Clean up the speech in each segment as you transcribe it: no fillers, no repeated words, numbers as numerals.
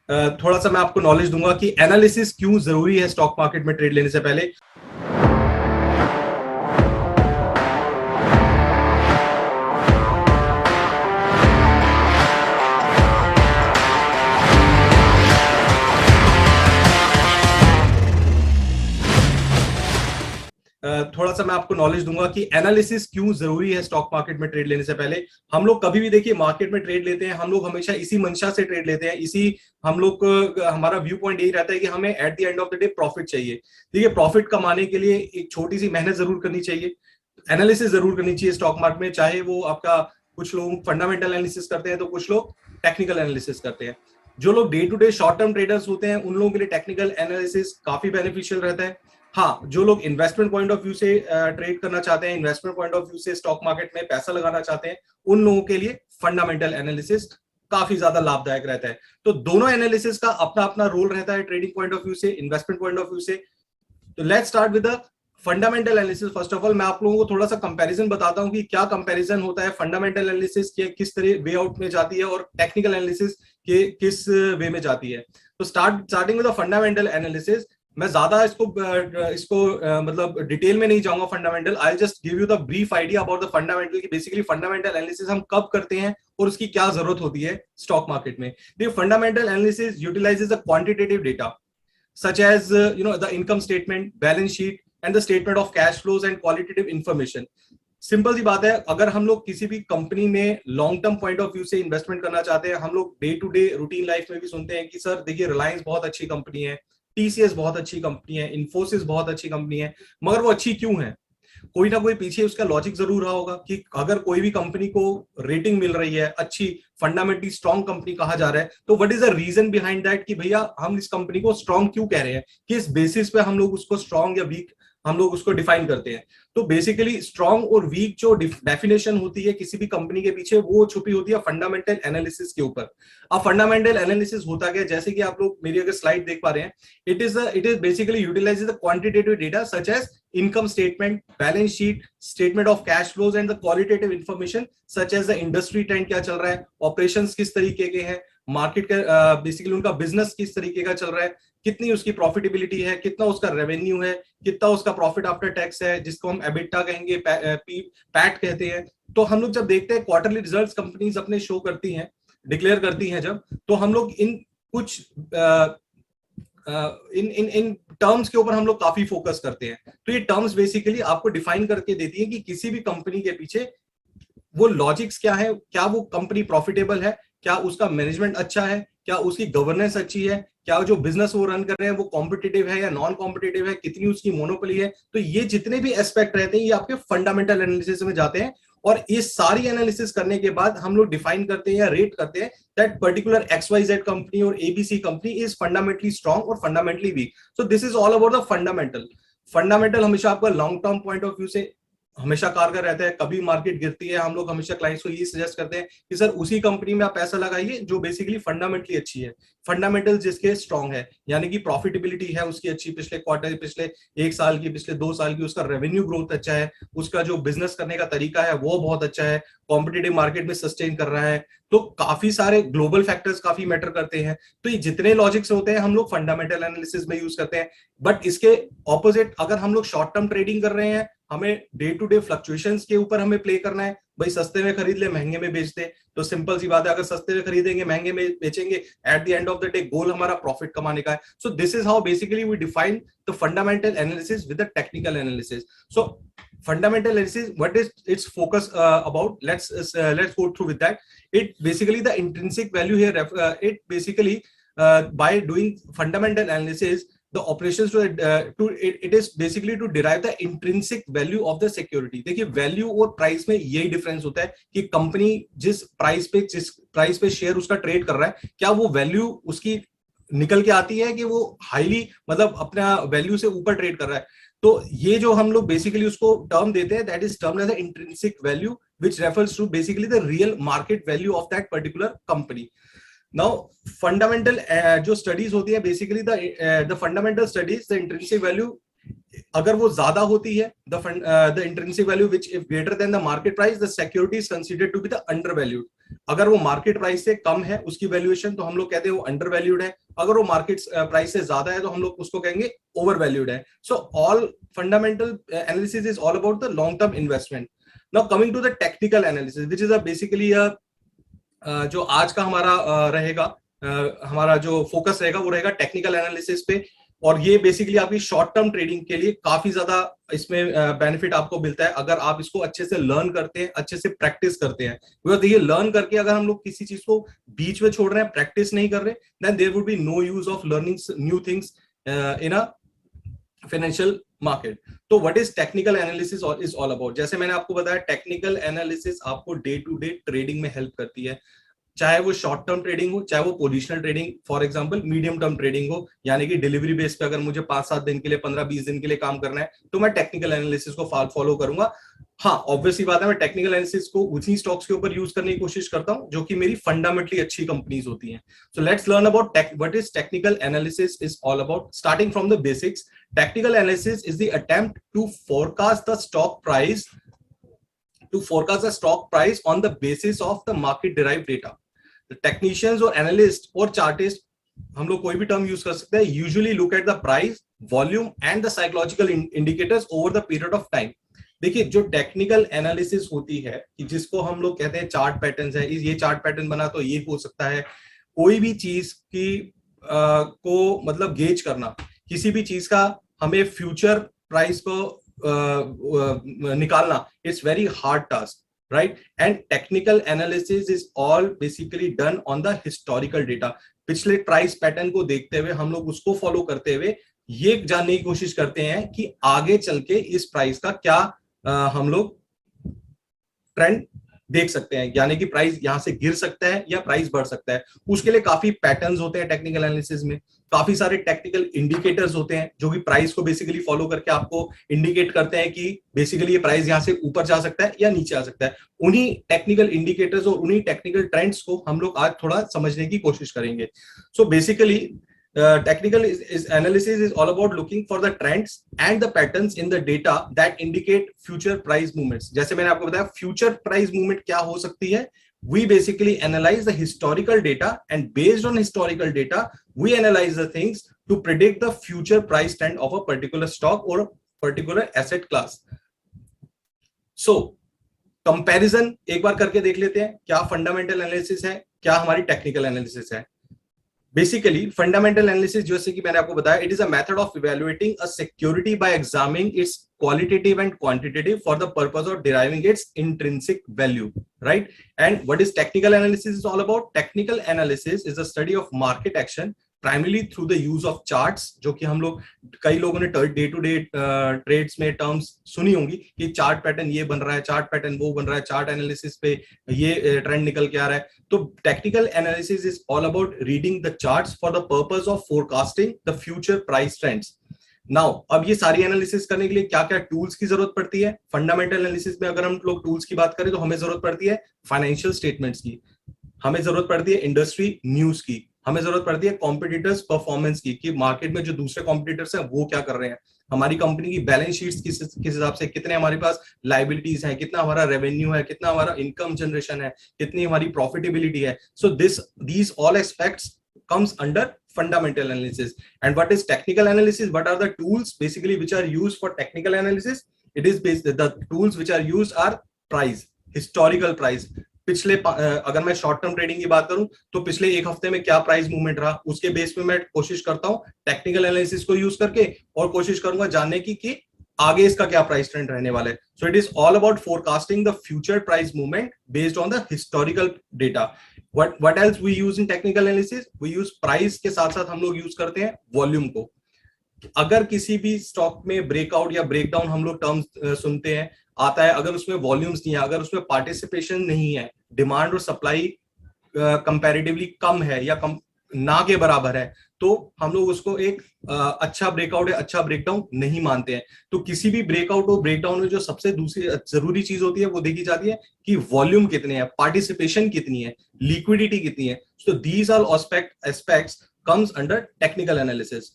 थोड़ा सा मैं आपको नॉलेज दूंगा कि एनालिसिस क्यों जरूरी है स्टॉक मार्केट में ट्रेड लेने से पहले। थोड़ा सा मैं आपको नॉलेज दूंगा कि एनालिसिस क्यों जरूरी है स्टॉक मार्केट में ट्रेड लेने से पहले। हम लोग कभी भी देखिए मार्केट में ट्रेड लेते हैं, हम लोग हमेशा इसी मंशा से ट्रेड लेते हैं, इसी हम लोग को हमारा व्यू पॉइंट यही रहता है कि हमें eight the end of the day profit चाहिए। देखिए प्रॉफिट कमाने के लिए एक छोटी सी मेहनत जरूर करनी चाहिए, एनालिसिस जरूर करनी चाहिए स्टॉक मार्केट में, चाहे वो आपका कुछ लोग फंडामेंटल एनालिसिस करते हैं तो कुछ लोग टेक्निकल एनालिसिस करते हैं। जो लोग day to day short term traders होते हैं उन लोगों के लिए टेक्निकल एनालिसिस काफी बेनिफिशियल रहता है। हाँ, जो लोग इन्वेस्टमेंट पॉइंट ऑफ व्यू से ट्रेड करना चाहते हैं, इन्वेस्टमेंट पॉइंट ऑफ व्यू से स्टॉक मार्केट में पैसा लगाना चाहते हैं, उन लोगों के लिए फंडामेंटल एनालिसिस काफी ज्यादा लाभदायक रहता है। तो दोनों एनालिसिस का अपना अपना रोल रहता है, ट्रेडिंग पॉइंट ऑफ व्यू से, इन्वेस्टमेंट पॉइंट ऑफ व्यू से। तो let's start with the fundamental analysis. First of all मैं आप लोगों को थोड़ा सा कंपैरिजन बताता हूं कि क्या कंपैरिजन होता है, फंडामेंटल एनालिसिस के किस तरह वे आउट में जाती है और टेक्निकल एनालिसिस के किस वे में जाती है। तो starting with the fundamental analysis. मैं ज्यादा इसको मतलब डिटेल में नहीं जाऊंगा fundamental, I just give you the brief idea about the fundamental कि बेसिकली फंडामेंटल एनालिसिस हम कब करते हैं और उसकी क्या जरूरत होती है स्टॉक मार्केट में। Fundamental analysis utilises the quantitative data such as the income statement, balance sheet and the statement of cash flows and qualitative information। Simple सी बात है, अगर हम लोग किसी भी कंपनी में long term point of view से इन्वेस्टमेंट करना चाहते हैं, हम लोग day to day routine life में भी सुनते हैं कि सर देखिए रिलायंस बहुत अच्छी कंपनी है, टीसीएस बहुत अच्छी कंपनी है, इन्फोसिस बहुत अच्छी कंपनी है, मगर वो अच्छी क्यों है? कोई ना कोई पीछे उसका लॉजिक जरूर रहा होगा कि अगर कोई भी कंपनी को रेटिंग मिल रही है, अच्छी फंडामेंटली स्ट्रॉन्ग कंपनी कहा जा रहा है, तो what is the reason behind that कि भैया हम इस कंपनी को स्ट्रॉन्ग क्यों कह रहे हैं, किस बेसिस पे हम लोग उसको स्ट्रॉन्ग या वीक हम लोग उसको डिफाइन करते हैं। तो बेसिकली स्ट्रॉन्ग और वीक जो डेफिनेशन होती है किसी भी कंपनी के पीछे, वो छुपी होती है फंडामेंटल एनालिसिस के ऊपर। अब फंडामेंटल एनालिसिस होता क्या, जैसे कि आप लोग मेरी अगर स्लाइड देख पा रहे हैं, it is basically utilizes the quantitative data such as income statement, balance sheet, statement of cash flows and the qualitative information such as the industry trend क्या चल रहा है, operations किस तरीके के हैं, मार्केट का बेसिकली उनका बिजनेस किस तरीके का चल रहा है, कितनी उसकी प्रॉफिटेबिलिटी है, कितना उसका रेवेन्यू है, कितना उसका प्रॉफिट आफ्टर टैक्स है जिसको हम एबिटा कहेंगे, पैट कहते हैं। तो हम लोग जब देखते हैं क्वार्टरली रिजल्ट्स कंपनीज अपने शो करती हैं, डिक्लेयर करती हैं जब, तो हम लोग इन कुछ इन इन इन टर्म्स के ऊपर हम लोग काफी फोकस करते हैं। तो ये टर्म्स बेसिकली आपको डिफाइन करके देती है कि किसी भी कंपनी के पीछे वो लॉजिक्स क्या है, क्या वो कंपनी प्रॉफिटेबल है, क्या उसका मैनेजमेंट अच्छा है, क्या उसकी गवर्नेंस अच्छी है, क्या जो बिजनेस वो रन कर रहे हैं वो कॉम्पिटिटिव है या नॉन कॉम्पिटिटिव है, कितनी उसकी मोनोपोली है। तो ये जितने भी एस्पेक्ट रहते हैं ये आपके फंडामेंटल एनालिसिस में जाते हैं, और ये सारी एनालिसिस करने के बाद हम लोग डिफाइन करते हैं या रेट करते हैं दैट पर्टिकुलर XYZ कंपनी और ABC company is fundamentally strong और fundamentally weak. So this is all about the fundamental. Fundamental हमेशा आपका long term point of view से हमेशा कारगर रहता है। कभी मार्केट गिरती है, हम लोग हमेशा क्लाइंट्स को ये सजेस्ट करते हैं कि सर उसी कंपनी में आप पैसा लगाइए जो बेसिकली फंडामेंटली अच्छी है, फंडामेंटल जिसके स्ट्रॉन्ग है, यानी कि प्रॉफिटेबिलिटी है उसकी अच्छी, पिछले क्वार्टर, पिछले 1 साल की, पिछले 2 साल की उसका रेवेन्यू ग्रोथ अच्छा है, उसका जो बिजनेस करने का तरीका है वो बहुत अच्छा है, कॉम्पिटेटिव मार्केट में सस्टेन कर रहा है। तो काफी सारे ग्लोबल फैक्टर्स काफी मैटर करते हैं। तो ये जितने लॉजिक्स होते हैं हम लोग फंडामेंटल एनालिसिस में यूज करते हैं। बट इसके ऑपोजिट अगर हम लोग शॉर्ट टर्म ट्रेडिंग कर रहे हैं, हमें डे टू डे फ्लक्चुएशंस के ऊपर हमें प्ले करना है, भाई सस्ते में खरीद ले महंगे में बेच दे, तो सिंपल सी बात है, अगर सस्ते में खरीदेंगे महंगे में बेचेंगे, at the end of the day goal हमारा प्रॉफिट कमाने का है। So this is how basically we define the fundamental analysis with the technical analysis. So fundamental analysis, what is its focus about? Let's go through with that. It basically the intrinsic value here, it basically by doing fundamental analysis the operations it is basically to derive the intrinsic value of the security। देखिए value और price में यही difference होता है कि company जिस price पे share उसका ट्रेड कर रहा है, क्या वो वैल्यू उसकी निकल के आती है कि वो हाईली मतलब अपना वैल्यू से ऊपर ट्रेड कर रहा है। तो ये जो हम लोग बेसिकली उसको टर्म देते हैं, that is term as intrinsic value which refers to basically the real market value of that particular company. Now fundamental जो स्टडीज होती है basically the fundamental studies, the intrinsic value अगर वो ज्यादा होती है, the intrinsic value which if greater than the market price, the security is considered to be the undervalued. अगर वो मार्केट प्राइस से कम है उसकी वैल्यूएशन, तो हम लोग कहते हैं वो अंडर वैल्यूड है। अगर वो मार्केट प्राइस से ज्यादा है तो हम लोग उसको कहेंगे ओवर वैल्यूड है। So all fundamental analysis is all about the long term investment. Now coming to the technical analysis which is basically जो आज का हमारा रहेगा, हमारा जो फोकस रहेगा वो रहेगा टेक्निकल एनालिसिस पे। और ये बेसिकली आपकी शॉर्ट टर्म ट्रेडिंग के लिए काफी ज्यादा इसमें बेनिफिट आपको मिलता है अगर आप इसको अच्छे से लर्न करते हैं, अच्छे से प्रैक्टिस करते हैं। बिकॉज देखिए, लर्न करके अगर हम लोग किसी चीज को बीच में छोड़ रहे हैं, प्रैक्टिस नहीं कर रहे, then there would be no use of learning new things in a financial market. तो what is technical analysis is all about, जैसे मैंने आपको बताया, टेक्निकल एनालिसिस आपको डे टू डे ट्रेडिंग में हेल्प करती है। चाहे वो शॉर्ट टर्म ट्रेडिंग हो, चाहे वो positional trading, for example medium term trading हो, यानी कि डिलीवरी बेस पे अगर मुझे 5-7 दिन के लिए, 15-20 दिन के लिए काम करना है, तो मैं टेक्निकल एनालिसिस को फॉलो करूंगा। हाँ, ऑब्वियसली बात है, मैं टेक्निकल एनालिसिस को उसी स्टॉक्स के ऊपर यूज करने की कोशिश करता हूं जो कि मेरी फंडामेंटली अच्छी कंपनीज होती हैं। So let's learn about what is technical analysis is all about, starting from the basics. Technical analysis is the attempt to forecast the stock price on the basis of the market derived data. The technicians और analyst और chartist, हम लोग कोई भी term use कर सकते हैं, usually look at the price, volume and the psychological indicators over the period of time. देखिए, जो टेक्निकल एनालिसिस होती है कि जिसको हम लोग कहते हैं चार्ट पैटर्न्स है, ये चार्ट पैटर्न बना तो ये हो सकता है, कोई भी चीज की को मतलब गेज करना, किसी भी चीज का हमें फ्यूचर प्राइस को निकालना, it's very hard task, right? And technical analysis is all basically done on the historical data. पिछले प्राइस पैटर्न को देखते हुए, हम लोग उसको फॉलो करते हुए ये जानने की कोशिश करते हैं कि आगे चल के इस प्राइस का क्या हम लोग ट्रेंड देख सकते हैं, यानी कि प्राइस यहां से गिर सकता है या प्राइस बढ़ सकता है। उसके लिए काफी पैटर्न्स होते हैं टेक्निकल एनालिसिस में, काफी सारे टेक्निकल इंडिकेटर्स होते हैं जो कि प्राइस को बेसिकली फॉलो करके आपको इंडिकेट करते हैं कि बेसिकली ये प्राइस यहां से ऊपर जा सकता है या नीचे आ सकता है। उन्हीं टेक्निकल इंडिकेटर्स और उन्हीं टेक्निकल ट्रेंड्स को हम लोग आज थोड़ा समझने की कोशिश करेंगे। So basically technical analysis is all about looking for the trends and the patterns in the data that indicate future price movements. जैसे मैंने आपको बताया future price movement क्या हो सकती है, we basically analyze the historical data and based on historical data we analyze the things to predict the future price trend of a particular stock or a particular asset class. So comparison एक बार करके देख लेते हैं, क्या fundamental analysis है, क्या हमारी technical analysis है। बेसिकली फंडामेंटल एनालिसिस, जैसे कि मैंने आपको बताया, it is a method of evaluating a security bye examining it's qualitative and quantitative for the purpose of deriving it's intrinsic value, right? And what is technical analysis is all about? Technical analysis is the study of market action primarily through the use of charts, जो कि हम लोग, कई लोगों ने day to day trades में terms सुनी होंगी कि चार्ट पैटर्न ये बन रहा है, चार्ट पैटर्न वो बन रहा है, चार्ट एनालिसिस पे ये ट्रेंड निकल के आ रहा है। तो technical analysis is all about reading the charts for the purpose of forecasting the future price trends. Now अब ये सारी एनालिसिस करने के लिए क्या क्या टूल्स की जरूरत पड़ती है? फंडामेंटल एनालिसिस में अगर हम लोग टूल्स की बात करें तो हमें जरूरत पड़ती है फाइनेंशियल स्टेटमेंट्स की, हमें जरूरत पड़ती है इंडस्ट्री न्यूज की, हमें जरूरत पड़ती है कॉम्पिटिटर्स परफॉर्मेंस की, कि मार्केट में जो दूसरे कॉम्पिटिटर्स हैं वो क्या कर रहे हैं, हमारी कंपनी की बैलेंस शीट्स किस हिसाब से, कितने हमारे पास लाइबिलिटीज हैं, कितना हमारा रेवेन्यू है, कितना हमारा इनकम जनरेशन है, कितनी हमारी प्रॉफिटेबिलिटी है। So these all aspects comes under fundamental analysis. And what is technical analysis? What are the tools basically which are used for technical analysis? It is the tools which are used are price, historical price. पिछले अगर मैं short term trading की बात करूं तो पिछले एक हफ्ते में क्या प्राइस मूवमेंट रहा, उसके बेस पे मैं कोशिश करता हूं टेक्निकल एनालिसिस को यूज करके, और कोशिश करूंगा जानने की कि आगे इसका क्या प्राइस ट्रेंड रहने वाला है। So it is all about forecasting the future price movement based on the historical data. What else we use in technical analysis? We use price के साथ साथ हम लोग यूज करते हैं वॉल्यूम को। अगर किसी भी स्टॉक में ब्रेकआउट या ब्रेकडाउन हम लोग टर्म्स सुनते हैं आता है, अगर उसमें वॉल्यूम्स नहीं है, अगर उसमें पार्टिसिपेशन नहीं है, डिमांड और सप्लाई कंपैरेटिवली कम है या कम ना के बराबर है, तो हम लोग उसको एक अच्छा ब्रेकआउट या अच्छा ब्रेकडाउन नहीं मानते हैं। तो किसी भी ब्रेकआउट और ब्रेकडाउन में जो सबसे दूसरी जरूरी चीज होती है वो देखी जाती है कि वॉल्यूम कितने हैं, पार्टिसिपेशन कितनी है, लिक्विडिटी कितनी है। So these are aspects comes under technical analysis.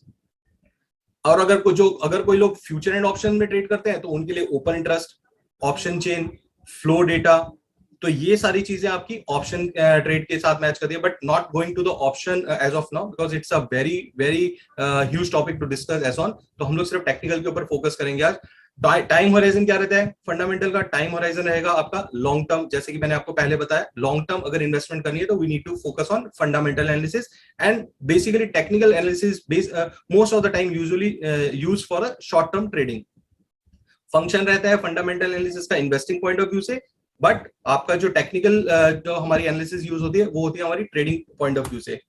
और अगर कोई लोग फ्यूचर एंड ऑप्शन में ट्रेड करते हैं तो उनके लिए open interest, option chain, flow data, तो ये सारी चीजें आपकी ऑप्शन ट्रेड के साथ मैच करती है, but not going to the option as of now because it's a very very huge topic to discuss as on. तो हम लोग सिर्फ टेक्निकल के ऊपर फोकस करेंगे आज। टाइम होराइजन क्या रहता है फंडामेंटल का? टाइम होराइजन रहेगा आपका लॉन्ग टर्म, जैसे कि मैंने आपको पहले बताया, लॉन्ग टर्म अगर इन्वेस्टमेंट करनी है तो we need to focus on fundamental analysis and basically technical analysis most of the time usually use for a short term trading. Function रहता है फंडामेंटल एनालिसिस का इन्वेस्टिंग पॉइंट ऑफ व्यू से, but आपका जो technical जो हमारी analysis use होती है वो होती है हमारी ट्रेडिंग पॉइंट ऑफ व्यू से।